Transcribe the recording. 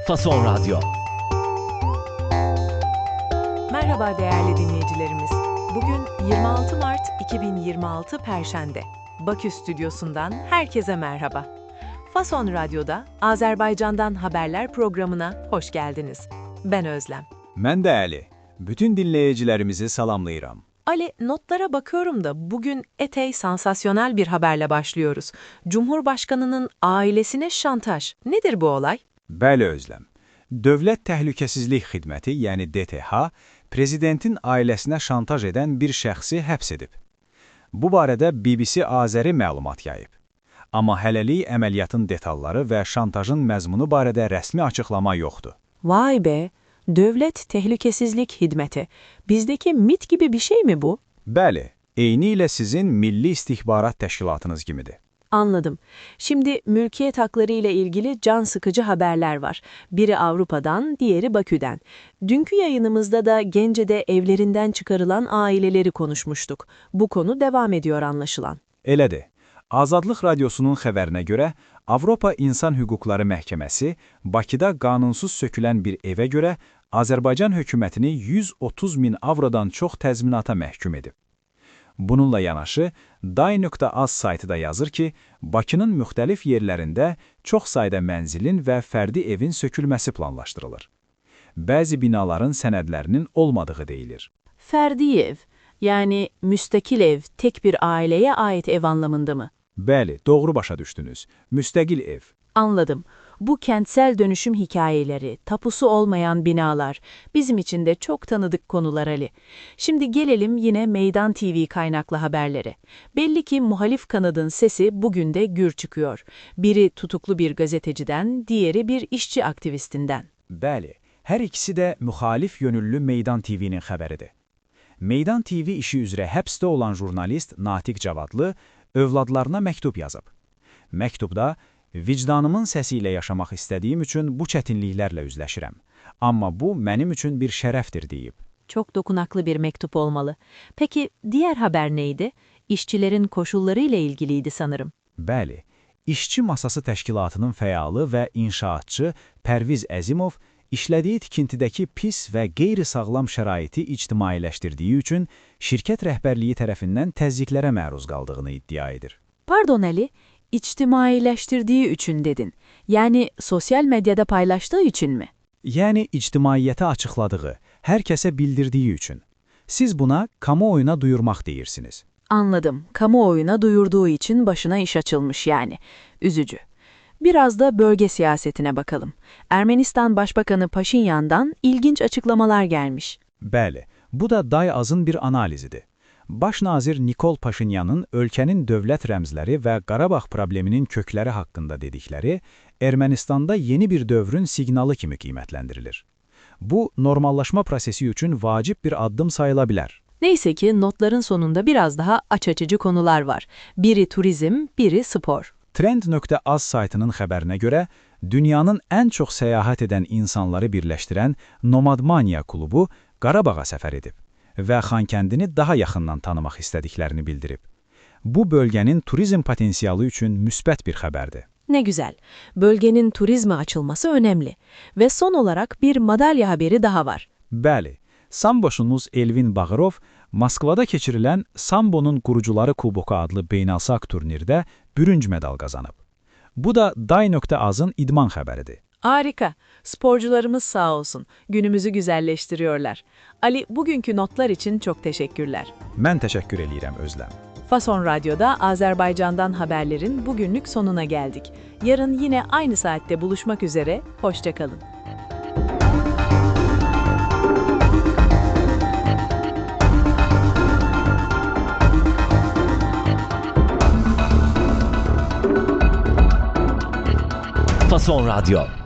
Fason Radyo. Merhaba değerli dinleyicilerimiz. Bugün 26 Mart 2026 Perşembe. Bakü stüdyosundan herkese merhaba. Fason Radyo'da Azerbaycan'dan Haberler programına hoş geldiniz. Ben Özlem. Mən də Əli. Bütün dinleyicilerimizi salamlayıram. Ali, notlara bakıyorum da bugün epey sansasyonel bir haberle başlıyoruz. Cumhurbaşkanının ailesine şantaj. Nedir bu olay? Bəli Özlem. Dövlət Təhlükəsizlik Xidməti, yəni DTH, prezidentin ailəsinə şantaj edən bir şəxsi həbs edib. Bu barədə BBC Azəri məlumat yayıb. Amma hələlik əməliyyatın detalları və şantajın məzmunu barədə rəsmi açıqlama yoxdur. Vay be! Devlet Tehlikesizlik Hizmeti. Bizdeki MİT gibi bir şey mi bu? Bəli, eynilə sizin Milli İstihbarat Təşkilatınız kimidir. Anladım. Şimdi mülkiyet hakları ile ilgili can sıkıcı haberler var. Biri Avrupa'dan, diğeri Bakü'den. Dünkü yayınımızda da Gence'de evlerinden çıkarılan aileleri konuşmuştuk. Bu konu devam ediyor anlaşılan. Elədir. Azadlıq Radyosunun xəbərinə görə, Avropa İnsan Hüquqları Məhkəməsi Bakıda qanunsuz sökülən bir evə görə Azərbaycan hökumətini 130 min avrodan çox təzminata məhkum edib. Bununla yanaşı, Day.az saytı da yazır ki, Bakının müxtəlif yerlərində çox sayda mənzilin və fərdi evin sökülməsi planlaşdırılır. Bəzi binaların sənədlərinin olmadığı deyilir. Ferdi ev, yani müstakil ev, tek bir aileye ait ev anlamında mı? Bəli, doğru başa düşdünüz. Müstəqil ev. Anladım. Bu kentsel dönüşüm hikayeleri, tapusu olmayan binalar, bizim için de çok tanıdık konular Ali. Şimdi gelelim yine Meydan TV kaynaklı haberlere. Belli ki muhalif kanadın sesi bugün de gür çıkıyor. Biri tutuklu bir gazeteciden, diğeri bir işçi aktivistinden. Bəli, hər ikisi də müxalif yönüllü Meydan TV-nin xəbəridir. Meydan TV işi üzrə həbsdə olan jurnalist Natiq Cavadlı övladlarına məktub yazıb. Məktubda, vicdanımın səsi ilə yaşamaq istədiyim üçün bu çətinliklərlə üzləşirəm. Amma bu mənim üçün bir şərəfdir deyib. Çok dokunaklı bir mektup olmalı. Peki diğer haber neydi? İşçilerin koşulları ile ilgiliydi sanırım. Bəli, İşçi Masası Təşkilatının fəalı və inşaatçı Pərviz Əzimov işlədiyi tikintidəki pis və qeyri-sağlam şəraiti ictimailəşdirdiyi üçün şirkət rəhbərliyi tərəfindən təzyiqlərə məruz qaldığını iddia edir. Pardon Ali, içtimaileştirdiği için dedin. Yani sosyal medyada paylaştığı için mi? Yəni ictimaiyyətə açıqladığı, hər kəsə bildirdiyi üçün. Siz buna kamuoyuna duyurmaq deyirsiniz. Anladım. Kamuoyuna duyurduğu için başına iş açılmış yani. Üzücü. Biraz da bölge siyasetine bakalım. Ermenistan Başbakanı Paşinyan'dan ilginç açıklamalar gelmiş. Bəli, bu da Day.azın bir analizidir. Baş nazir Nikol Paşinyanın ölkənin dövlət rəmzləri və Qarabağ probleminin kökləri haqqında dedikləri Ermənistanda yeni bir dövrün siqnalı kimi qiymətləndirilir. Bu, normallaşma prosesi üçün vacib bir addım sayıla bilər. Neyse ki notların sonunda biraz daha aç açıcı konular var. Biri turizm, biri spor. Trend.az saytının xəbərinə görə, dünyanın ən çox səyahət edən insanları birləşdirən Nomadmania klubu Qarabağa səfər edib və Xankəndini daha yaxından tanımaq istədiklərini bildirib. Bu bölgənin turizm potensialı üçün müsbət bir xəbərdir. Ne güzel. Bölgenin turizme açılması önemli. Ve son olarak bir madalya haberi daha var. Bəli, samboşumuz Elvin Bağırov, Moskvada keçirilən Sambonun Qurucuları Kuboku adlı beynəlxalq turnirdə bürünc medal qazanıb. Bu da Day.azın idman xəbəridir. Harika. Sporcularımız sağ olsun. Günümüzü güzelleştiriyorlar. Ali, bugünkü notlar için çok teşekkürler. Mən təşəkkür eləyirəm Özlem. Fason Radyo'da Azerbaycan'dan haberlerin bugünlük sonuna geldik. Yarın yine aynı saatte buluşmak üzere. Hoşça kalın. Fason Radyo.